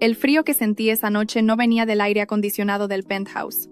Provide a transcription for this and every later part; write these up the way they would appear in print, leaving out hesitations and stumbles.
El frío que sentí esa noche no venía del aire acondicionado del penthouse.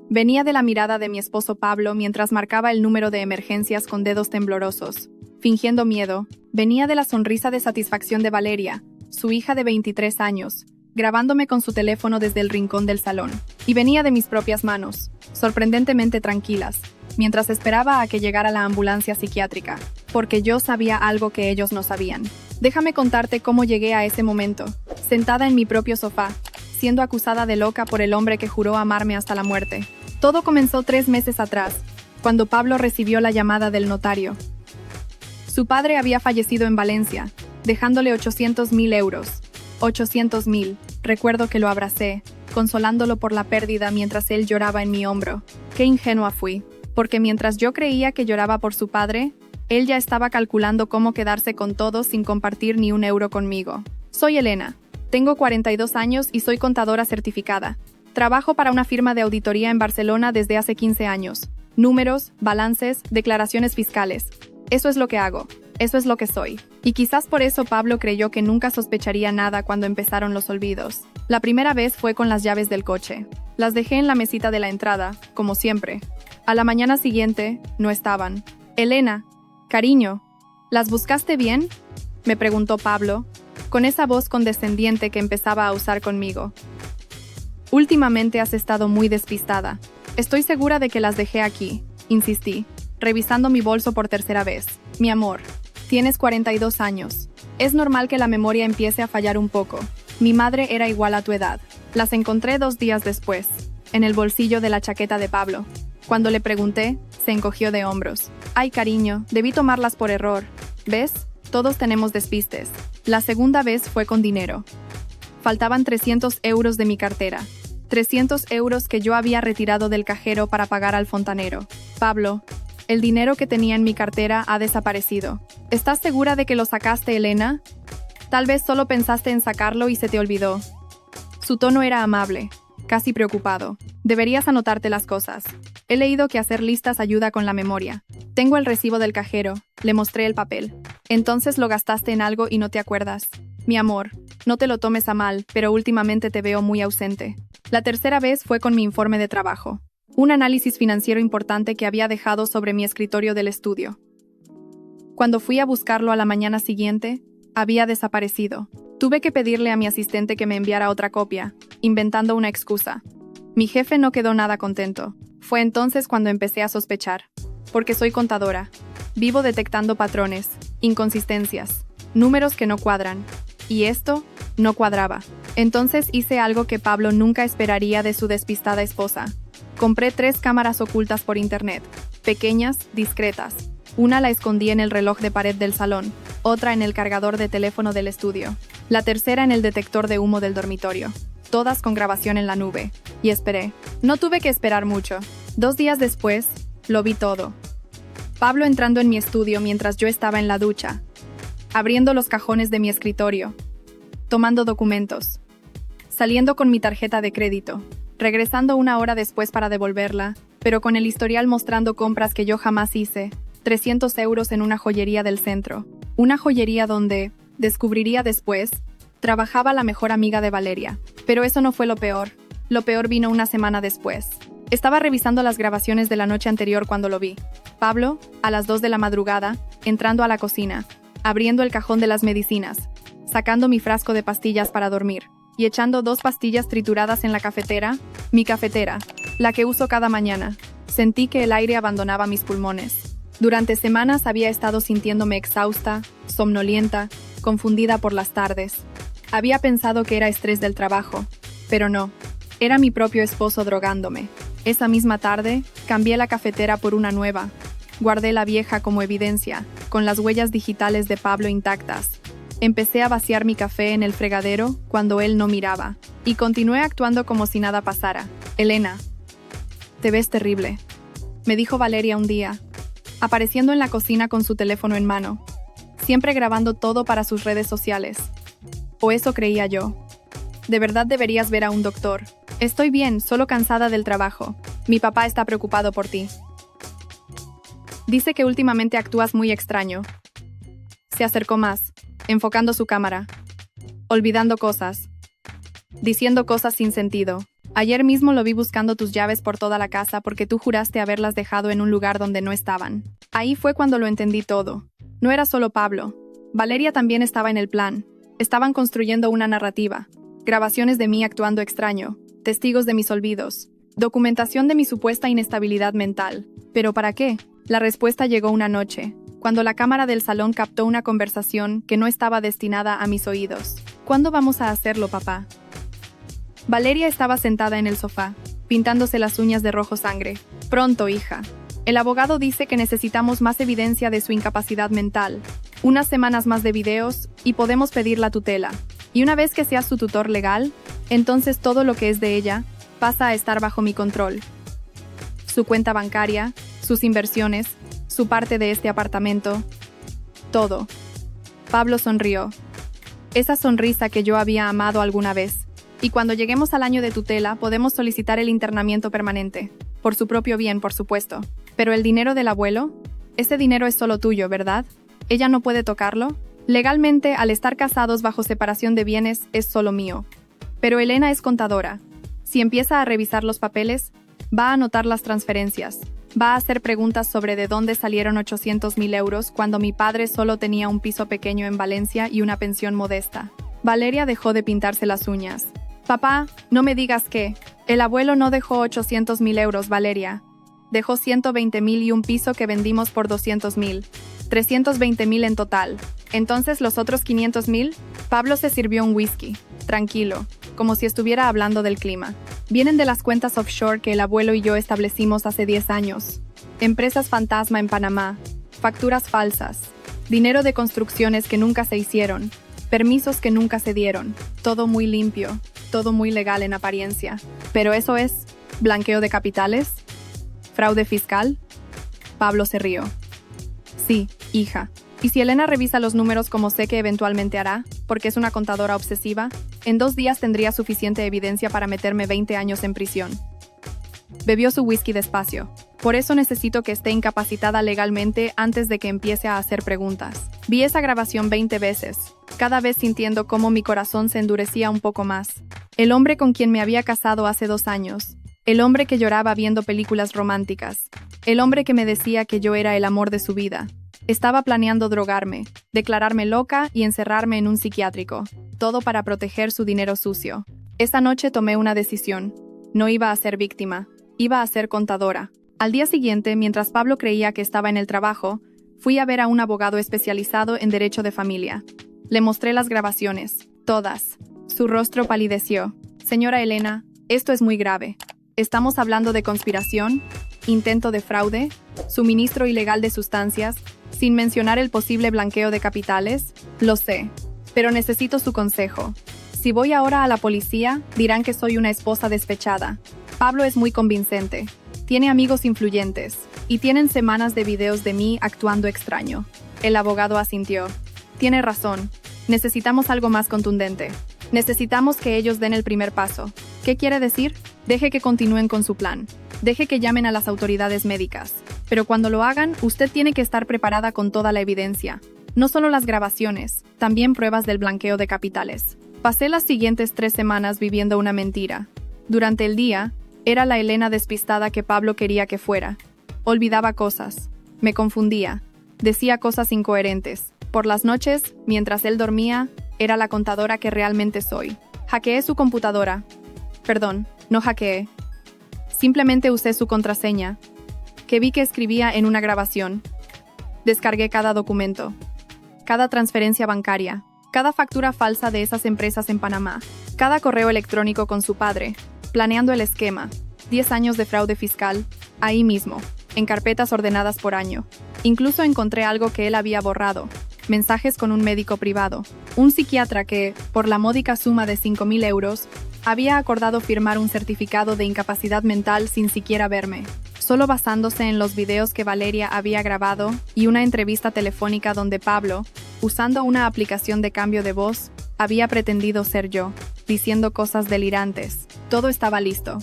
Venía de la mirada de mi esposo Pablo mientras marcaba el número de emergencias con dedos temblorosos. Fingiendo miedo, venía de la sonrisa de satisfacción de Valeria, su hija de 23 años, grabándome con su teléfono desde el rincón del salón. Y venía de mis propias manos, sorprendentemente tranquilas, mientras esperaba a que llegara la ambulancia psiquiátrica, porque yo sabía algo que ellos no sabían. Déjame contarte cómo llegué a ese momento, sentada en mi propio sofá, siendo acusada de loca por el hombre que juró amarme hasta la muerte. Todo comenzó 3 meses atrás, cuando Pablo recibió la llamada del notario. Su padre había fallecido en Valencia, dejándole 800.000 euros. 800.000, recuerdo que lo abracé, consolándolo por la pérdida mientras él lloraba en mi hombro. Qué ingenua fui, porque mientras yo creía que lloraba por su padre, él ya estaba calculando cómo quedarse con todo sin compartir ni un euro conmigo. Soy Elena, tengo 42 años y soy contadora certificada. Trabajo para una firma de auditoría en Barcelona desde hace 15 años. Números, balances, declaraciones fiscales. Eso es lo que hago. Eso es lo que soy. Y quizás por eso Pablo creyó que nunca sospecharía nada cuando empezaron los olvidos. La primera vez fue con las llaves del coche. Las dejé en la mesita de la entrada, como siempre. A la mañana siguiente, no estaban. Elena, cariño, ¿las buscaste bien?, me preguntó Pablo, con esa voz condescendiente que empezaba a usar conmigo. Últimamente has estado muy despistada. Estoy segura de que las dejé aquí, insistí, revisando mi bolso por tercera vez. Mi amor, tienes 42 años. Es normal que la memoria empiece a fallar un poco. Mi madre era igual a tu edad. Las encontré 2 días después, en el bolsillo de la chaqueta de Pablo. Cuando le pregunté, se encogió de hombros. Ay, cariño, debí tomarlas por error. ¿Ves? Todos tenemos despistes. La segunda vez fue con dinero. Faltaban 300 euros de mi cartera. 300 euros que yo había retirado del cajero para pagar al fontanero. Pablo, el dinero que tenía en mi cartera ha desaparecido. ¿Estás segura de que lo sacaste, Elena? Tal vez solo pensaste en sacarlo y se te olvidó. Su tono era amable, casi preocupado. Deberías anotarte las cosas. He leído que hacer listas ayuda con la memoria. Tengo el recibo del cajero. Le mostré el papel. Entonces lo gastaste en algo y no te acuerdas. Mi amor, no te lo tomes a mal, pero últimamente te veo muy ausente. La tercera vez fue con mi informe de trabajo. Un análisis financiero importante que había dejado sobre mi escritorio del estudio. Cuando fui a buscarlo a la mañana siguiente, había desaparecido. Tuve que pedirle a mi asistente que me enviara otra copia, inventando una excusa. Mi jefe no quedó nada contento. Fue entonces cuando empecé a sospechar. Porque soy contadora. Vivo detectando patrones, inconsistencias, números que no cuadran. Y esto no cuadraba. Entonces hice algo que Pablo nunca esperaría de su despistada esposa. Compré 3 cámaras ocultas por internet, pequeñas, discretas. Una la escondí en el reloj de pared del salón, otra en el cargador de teléfono del estudio, la tercera en el detector de humo del dormitorio, todas con grabación en la nube. Y esperé. No tuve que esperar mucho. 2 días después, lo vi todo. Pablo entrando en mi estudio mientras yo estaba en la ducha, abriendo los cajones de mi escritorio, tomando documentos, saliendo con mi tarjeta de crédito, regresando 1 hora después para devolverla, pero con el historial mostrando compras que yo jamás hice, 300 euros en una joyería del centro, una joyería donde, descubriría después, trabajaba la mejor amiga de Valeria. Pero eso no fue lo peor. Lo peor vino 1 semana después. Estaba revisando las grabaciones de la noche anterior cuando lo vi. Pablo, a las 2 de la madrugada, entrando a la cocina, abriendo el cajón de las medicinas, sacando mi frasco de pastillas para dormir, y echando 2 pastillas trituradas en la cafetera, mi cafetera, la que uso cada mañana. Sentí que el aire abandonaba mis pulmones. Durante semanas había estado sintiéndome exhausta, somnolienta, confundida por las tardes. Había pensado que era estrés del trabajo, pero no. Era mi propio esposo drogándome. Esa misma tarde, cambié la cafetera por una nueva. Guardé la vieja como evidencia, con las huellas digitales de Pablo intactas. Empecé a vaciar mi café en el fregadero cuando él no miraba, y continué actuando como si nada pasara. Elena, te ves terrible, me dijo Valeria un día, apareciendo en la cocina con su teléfono en mano, siempre grabando todo para sus redes sociales. O eso creía yo. De verdad deberías ver a un doctor. Estoy bien, solo cansada del trabajo. Mi papá está preocupado por ti. Dice que últimamente actúas muy extraño. Se acercó más, enfocando su cámara, olvidando cosas. diciendo cosas sin sentido. Ayer mismo lo vi buscando tus llaves por toda la casa porque tú juraste haberlas dejado en un lugar donde no estaban. Ahí fue cuando lo entendí todo. No era solo Pablo. Valeria también estaba en el plan. Estaban construyendo una narrativa. Grabaciones de mí actuando extraño. Testigos de mis olvidos. Documentación de mi supuesta inestabilidad mental. ¿Pero para qué? La respuesta llegó una noche, cuando la cámara del salón captó una conversación que no estaba destinada a mis oídos. ¿Cuándo vamos a hacerlo, papá? Valeria estaba sentada en el sofá, pintándose las uñas de rojo sangre. Pronto, hija. El abogado dice que necesitamos más evidencia de su incapacidad mental. Unas semanas más de videos y podemos pedir la tutela. Y una vez que seas su tutor legal, entonces todo lo que es de ella pasa a estar bajo mi control. Su cuenta bancaria, sus inversiones, su parte de este apartamento, todo. Pablo sonrió. Esa sonrisa que yo había amado alguna vez. Y cuando lleguemos al año de tutela, podemos solicitar el internamiento permanente. Por su propio bien, por supuesto. Pero el dinero del abuelo, ese dinero es solo tuyo, ¿verdad? ¿Ella no puede tocarlo? Legalmente, al estar casados bajo separación de bienes, es solo mío. Pero Elena es contadora. Si empieza a revisar los papeles, va a anotar las transferencias. Va a hacer preguntas sobre de dónde salieron 800.000 euros cuando mi padre solo tenía un piso pequeño en Valencia y una pensión modesta. Valeria dejó de pintarse las uñas. Papá, no me digas que. El abuelo no dejó 800.000 euros, Valeria. Dejó 120.000 y un piso que vendimos por 200.000. 320.000 en total. Entonces, ¿los otros 500.000? Pablo se sirvió un whisky. Tranquilo, como si estuviera hablando del clima. Vienen de las cuentas offshore que el abuelo y yo establecimos hace 10 años. Empresas fantasma en Panamá. Facturas falsas. Dinero de construcciones que nunca se hicieron. Permisos que nunca se dieron. Todo muy limpio. Todo muy legal en apariencia. ¿Pero eso es blanqueo de capitales? ¿Fraude fiscal? Pablo se rió. Sí, hija. Y si Elena revisa los números como sé que eventualmente hará, porque es una contadora obsesiva, en 2 días tendría suficiente evidencia para meterme 20 años en prisión. Bebió su whisky despacio. Por eso necesito que esté incapacitada legalmente antes de que empiece a hacer preguntas. Vi esa grabación 20 veces, cada vez sintiendo cómo mi corazón se endurecía un poco más. El hombre con quien me había casado hace 2 años. El hombre que lloraba viendo películas románticas. El hombre que me decía que yo era el amor de su vida. Estaba planeando drogarme, declararme loca y encerrarme en un psiquiátrico. Todo para proteger su dinero sucio. Esa noche tomé una decisión. No iba a ser víctima. Iba a ser contadora. Al día siguiente, mientras Pablo creía que estaba en el trabajo, fui a ver a un abogado especializado en derecho de familia. Le mostré las grabaciones. Todas. Su rostro palideció. Señora Elena, esto es muy grave. Estamos hablando de conspiración, intento de fraude, suministro ilegal de sustancias, sin mencionar el posible blanqueo de capitales. Lo sé, pero necesito su consejo. Si voy ahora a la policía, dirán que soy una esposa despechada. Pablo es muy convincente. Tiene amigos influyentes, y tienen semanas de videos de mí actuando extraño. El abogado asintió. Tiene razón. Necesitamos algo más contundente. Necesitamos que ellos den el primer paso. ¿Qué quiere decir? Deje que continúen con su plan. Deje que llamen a las autoridades médicas. Pero cuando lo hagan, usted tiene que estar preparada con toda la evidencia. No solo las grabaciones, también pruebas del blanqueo de capitales. Pasé las siguientes 3 semanas viviendo una mentira. Durante el día, era la Elena despistada que Pablo quería que fuera. Olvidaba cosas. Me confundía. Decía cosas incoherentes. Por las noches, mientras él dormía, era la contadora que realmente soy. Hackeé su computadora. Perdón, no hackeé. Simplemente usé su contraseña, que vi que escribía en una grabación. Descargué cada documento, cada transferencia bancaria, cada factura falsa de esas empresas en Panamá, cada correo electrónico con su padre, planeando el esquema. 10 años de fraude fiscal, ahí mismo, en carpetas ordenadas por año. Incluso encontré algo que él había borrado. Mensajes con un médico privado, un psiquiatra que, por la módica suma de 5.000 euros, había acordado firmar un certificado de incapacidad mental sin siquiera verme, solo basándose en los videos que Valeria había grabado y una entrevista telefónica donde Pablo, usando una aplicación de cambio de voz, había pretendido ser yo, diciendo cosas delirantes. Todo estaba listo.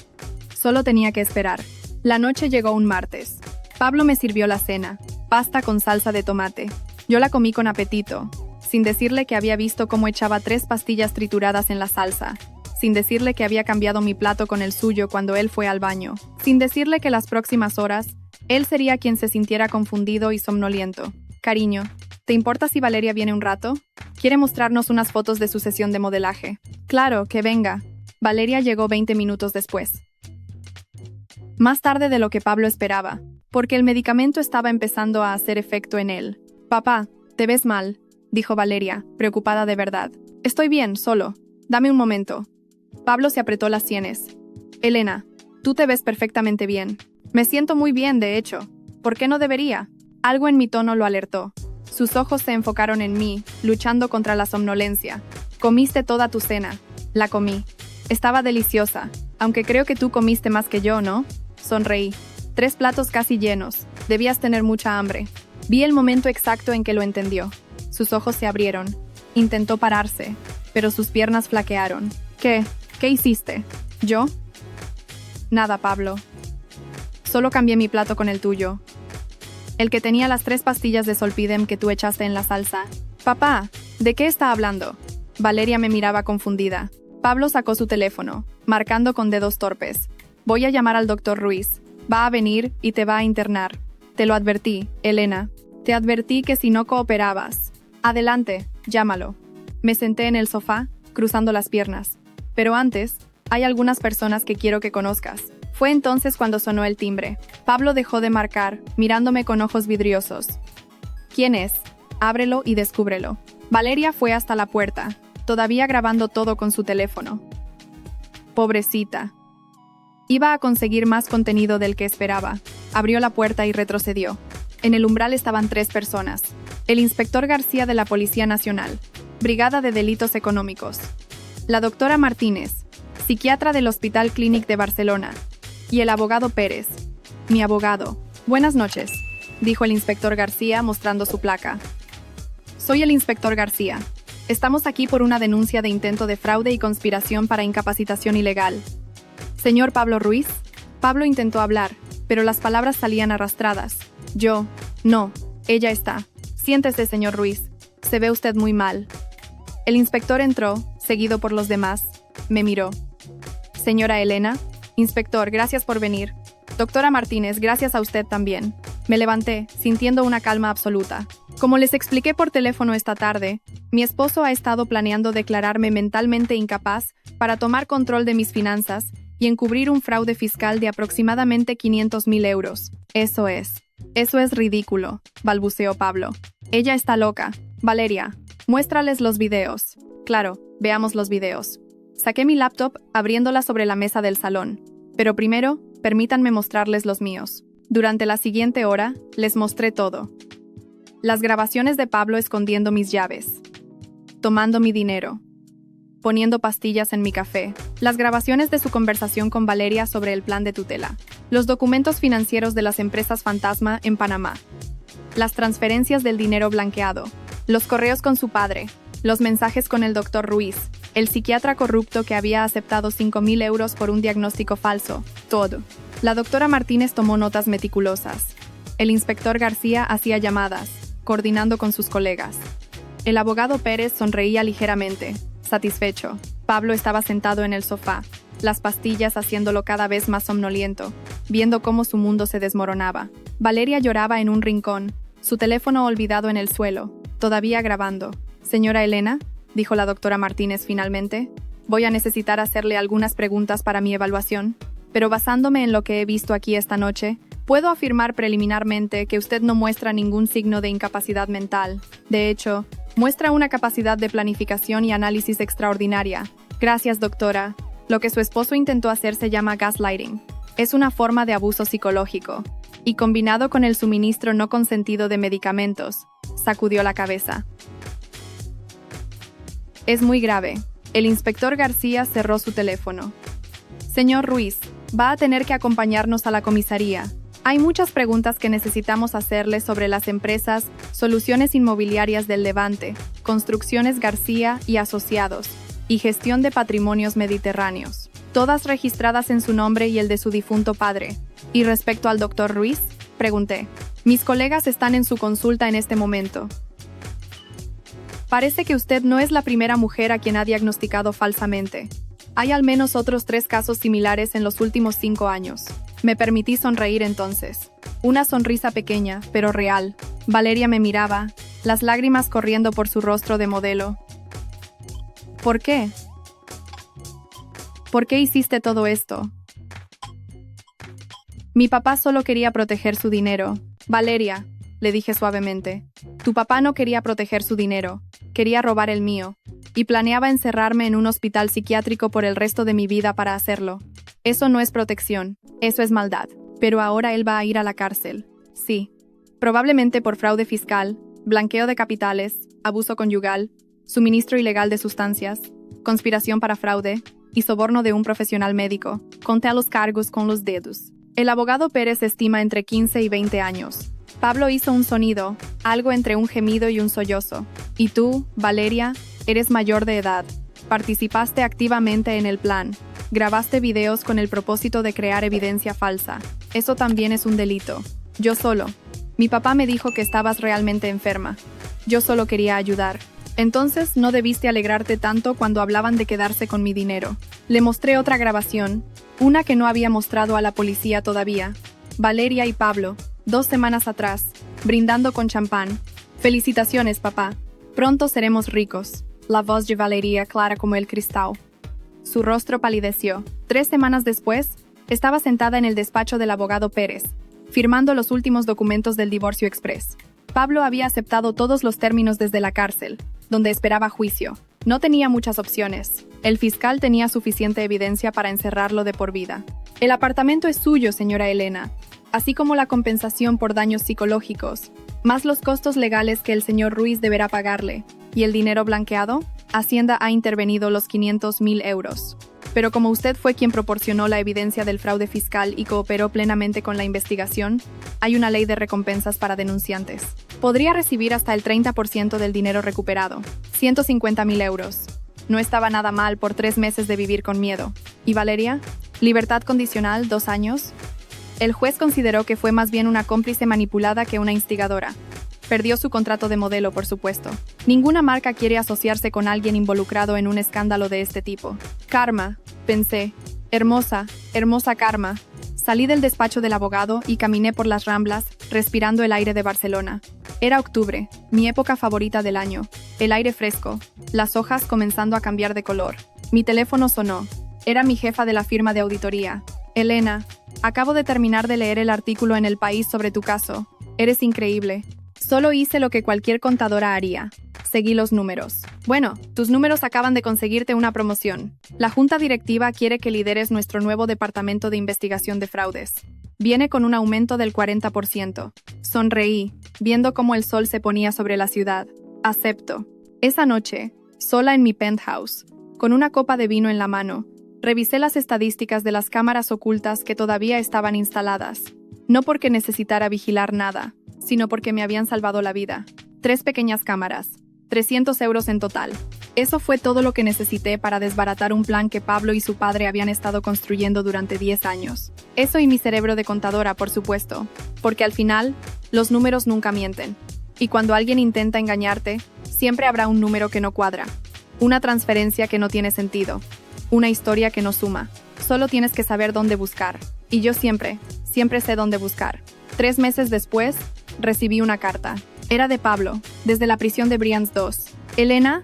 Solo tenía que esperar. La noche llegó un martes. Pablo me sirvió la cena, pasta con salsa de tomate. Yo la comí con apetito, sin decirle que había visto cómo echaba 3 pastillas trituradas en la salsa, sin decirle que había cambiado mi plato con el suyo cuando él fue al baño, sin decirle que las próximas horas, él sería quien se sintiera confundido y somnoliento. Cariño, ¿te importa si Valeria viene un rato? Quiere mostrarnos unas fotos de su sesión de modelaje. Claro, que venga. Valeria llegó 20 minutos después. Más tarde de lo que Pablo esperaba, porque el medicamento estaba empezando a hacer efecto en él. Papá, te ves mal, dijo Valeria, preocupada de verdad. Estoy bien, solo. Dame un momento. Pablo se apretó las sienes. Elena, tú te ves perfectamente bien. Me siento muy bien, de hecho. ¿Por qué no debería? Algo en mi tono lo alertó. Sus ojos se enfocaron en mí, luchando contra la somnolencia. Comiste toda tu cena. La comí. Estaba deliciosa, aunque creo que tú comiste más que yo, ¿no? Sonreí. 3 platos casi llenos. Debías tener mucha hambre. Vi el momento exacto en que lo entendió. Sus ojos se abrieron. Intentó pararse, pero sus piernas flaquearon. ¿Qué? ¿Qué hiciste? ¿Yo? Nada, Pablo. Solo cambié mi plato con el tuyo. El que tenía las 3 pastillas de Solpidem que tú echaste en la salsa. Papá, ¿de qué está hablando? Valeria me miraba confundida. Pablo sacó su teléfono, marcando con dedos torpes. Voy a llamar al doctor Ruiz. Va a venir y te va a internar. Te lo advertí, Elena. Te advertí que si no cooperabas. Adelante, llámalo. Me senté en el sofá, cruzando las piernas. Pero antes, hay algunas personas que quiero que conozcas. Fue entonces cuando sonó el timbre. Pablo dejó de marcar, mirándome con ojos vidriosos. ¿Quién es? Ábrelo y descúbrelo. Valeria fue hasta la puerta, todavía grabando todo con su teléfono. Pobrecita. Iba a conseguir más contenido del que esperaba. Abrió la puerta y retrocedió. En el umbral estaban 3 personas. El inspector García de la Policía Nacional, Brigada de Delitos Económicos. La doctora Martínez, psiquiatra del Hospital Clínic de Barcelona. Y el abogado Pérez. Mi abogado. Buenas noches, dijo el inspector García mostrando su placa. Soy el inspector García. Estamos aquí por una denuncia de intento de fraude y conspiración para incapacitación ilegal. Señor Pablo Ruiz. Pablo intentó hablar, pero las palabras salían arrastradas. No, ella está. Siéntese, señor Ruiz. Se ve usted muy mal. El inspector entró, seguido por los demás. Me miró. Señora Elena. Inspector, gracias por venir. Doctora Martínez, gracias a usted también. Me levanté, sintiendo una calma absoluta. Como les expliqué por teléfono esta tarde, mi esposo ha estado planeando declararme mentalmente incapaz para tomar control de mis finanzas y encubrir un fraude fiscal de aproximadamente 500.000 euros. Eso es ridículo, balbuceó Pablo. Ella está loca. Valeria, muéstrales los videos. Claro, veamos los videos. Saqué mi laptop, abriéndola sobre la mesa del salón. Pero primero, permítanme mostrarles los míos. Durante la siguiente hora, les mostré todo. Las grabaciones de Pablo escondiendo mis llaves. Tomando mi dinero. Poniendo pastillas en mi café. Las grabaciones de su conversación con Valeria sobre el plan de tutela. Los documentos financieros de las empresas fantasma en Panamá. Las transferencias del dinero blanqueado. Los correos con su padre. Los mensajes con el doctor Ruiz, el psiquiatra corrupto que había aceptado 5.000 euros por un diagnóstico falso. Todo. La doctora Martínez tomó notas meticulosas. El inspector García hacía llamadas, coordinando con sus colegas. El abogado Pérez sonreía ligeramente, satisfecho. Pablo estaba sentado en el sofá, las pastillas haciéndolo cada vez más somnoliento, viendo cómo su mundo se desmoronaba. Valeria lloraba en un rincón, su teléfono olvidado en el suelo, todavía grabando. Señora Elena, dijo la doctora Martínez finalmente, voy a necesitar hacerle algunas preguntas para mi evaluación, pero basándome en lo que he visto aquí esta noche, puedo afirmar preliminarmente que usted no muestra ningún signo de incapacidad mental. De hecho, muestra una capacidad de planificación y análisis extraordinaria. Gracias, doctora. Lo que su esposo intentó hacer se llama gaslighting. Es una forma de abuso psicológico. Y combinado con el suministro no consentido de medicamentos, sacudió la cabeza. Es muy grave. El inspector García cerró su teléfono. Señor Ruiz, va a tener que acompañarnos a la comisaría. Hay muchas preguntas que necesitamos hacerle sobre las empresas Soluciones Inmobiliarias del Levante, Construcciones García y Asociados, y Gestión de Patrimonios Mediterráneos, todas registradas en su nombre y el de su difunto padre. ¿Y respecto al doctor Ruiz? Pregunté. Mis colegas están en su consulta en este momento. Parece que usted no es la primera mujer a quien ha diagnosticado falsamente. Hay al menos otros 3 casos similares en los últimos 5 años. Me permití sonreír entonces. Una sonrisa pequeña, pero real. Valeria me miraba, las lágrimas corriendo por su rostro de modelo. ¿Por qué? ¿Por qué hiciste todo esto? Mi papá solo quería proteger su dinero. Valeria, le dije suavemente, tu papá no quería proteger su dinero, quería robar el mío, y planeaba encerrarme en un hospital psiquiátrico por el resto de mi vida para hacerlo. Eso no es protección, eso es maldad. Pero ahora él va a ir a la cárcel. Sí. Probablemente por fraude fiscal, blanqueo de capitales, abuso conyugal, suministro ilegal de sustancias, conspiración para fraude y soborno de un profesional médico. Conté los cargos con los dedos. El abogado Pérez estima entre 15 y 20 años. Pablo hizo un sonido, algo entre un gemido y un sollozo. Y tú, Valeria, eres mayor de edad. Participaste activamente en el plan. Grabaste videos con el propósito de crear evidencia falsa. Eso también es un delito. Yo solo. Mi papá me dijo que estabas realmente enferma. Yo solo quería ayudar. Entonces no debiste alegrarte tanto cuando hablaban de quedarse con mi dinero. Le mostré otra grabación, una que no había mostrado a la policía todavía. Valeria y Pablo, 2 semanas atrás, brindando con champán. Felicitaciones, papá. Pronto seremos ricos. La voz de Valeria clara como el cristal. Su rostro palideció. 3 semanas después, estaba sentada en el despacho del abogado Pérez, firmando los últimos documentos del divorcio express. Pablo había aceptado todos los términos desde la cárcel, donde esperaba juicio. No tenía muchas opciones. El fiscal tenía suficiente evidencia para encerrarlo de por vida. El apartamento es suyo, señora Elena, así como la compensación por daños psicológicos, más los costos legales que el señor Ruiz deberá pagarle. ¿Y el dinero blanqueado? Hacienda ha intervenido los 500.000 euros. Pero como usted fue quien proporcionó la evidencia del fraude fiscal y cooperó plenamente con la investigación, hay una ley de recompensas para denunciantes. Podría recibir hasta el 30% del dinero recuperado, 150.000 euros. No estaba nada mal por 3 meses de vivir con miedo. ¿Y Valeria? ¿Libertad condicional, 2 años? El juez consideró que fue más bien una cómplice manipulada que una instigadora. Perdió su contrato de modelo, por supuesto. Ninguna marca quiere asociarse con alguien involucrado en un escándalo de este tipo. Karma, pensé. Hermosa, hermosa karma. Salí del despacho del abogado y caminé por las Ramblas, respirando el aire de Barcelona. Era octubre, mi época favorita del año. El aire fresco, las hojas comenzando a cambiar de color. Mi teléfono sonó. Era mi jefa de la firma de auditoría. Elena, acabo de terminar de leer el artículo en El País sobre tu caso. Eres increíble. Solo hice lo que cualquier contadora haría. Seguí los números. Bueno, tus números acaban de conseguirte una promoción. La junta directiva quiere que lideres nuestro nuevo departamento de investigación de fraudes. Viene con un aumento del 40%. Sonreí, viendo cómo el sol se ponía sobre la ciudad. Acepto. Esa noche, sola en mi penthouse, con una copa de vino en la mano, revisé las estadísticas de las cámaras ocultas que todavía estaban instaladas. No porque necesitara vigilar nada, sino porque me habían salvado la vida. 3 pequeñas cámaras, 300 euros en total. Eso fue todo lo que necesité para desbaratar un plan que Pablo y su padre habían estado construyendo durante 10 años. Eso y mi cerebro de contadora, por supuesto, porque al final, los números nunca mienten. Y cuando alguien intenta engañarte, siempre habrá un número que no cuadra. Una transferencia que no tiene sentido. Una historia que no suma. Solo tienes que saber dónde buscar. Y yo siempre sé dónde buscar. 3 meses después, recibí una carta. Era de Pablo, desde la prisión de Brians 2. Elena,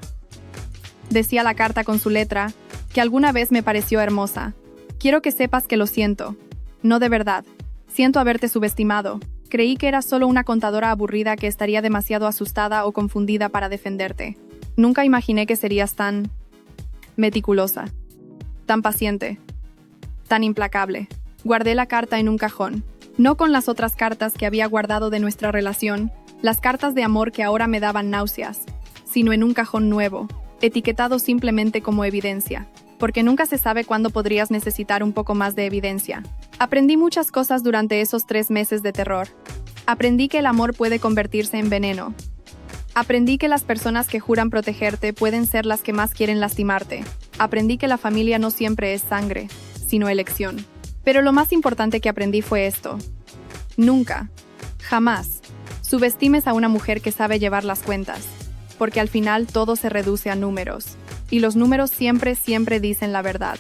decía la carta con su letra, que alguna vez me pareció hermosa. Quiero que sepas que lo siento. No de verdad. Siento haberte subestimado. Creí que eras solo una contadora aburrida que estaría demasiado asustada o confundida para defenderte. Nunca imaginé que serías tan meticulosa, tan paciente, tan implacable. Guardé la carta en un cajón. No con las otras cartas que había guardado de nuestra relación, las cartas de amor que ahora me daban náuseas, sino en un cajón nuevo, etiquetado simplemente como evidencia, porque nunca se sabe cuándo podrías necesitar un poco más de evidencia. Aprendí muchas cosas durante esos 3 meses de terror. Aprendí que el amor puede convertirse en veneno. Aprendí que las personas que juran protegerte pueden ser las que más quieren lastimarte. Aprendí que la familia no siempre es sangre, sino elección. Pero lo más importante que aprendí fue esto. Nunca, jamás, subestimes a una mujer que sabe llevar las cuentas, porque al final todo se reduce a números. Y los números siempre, siempre dicen la verdad.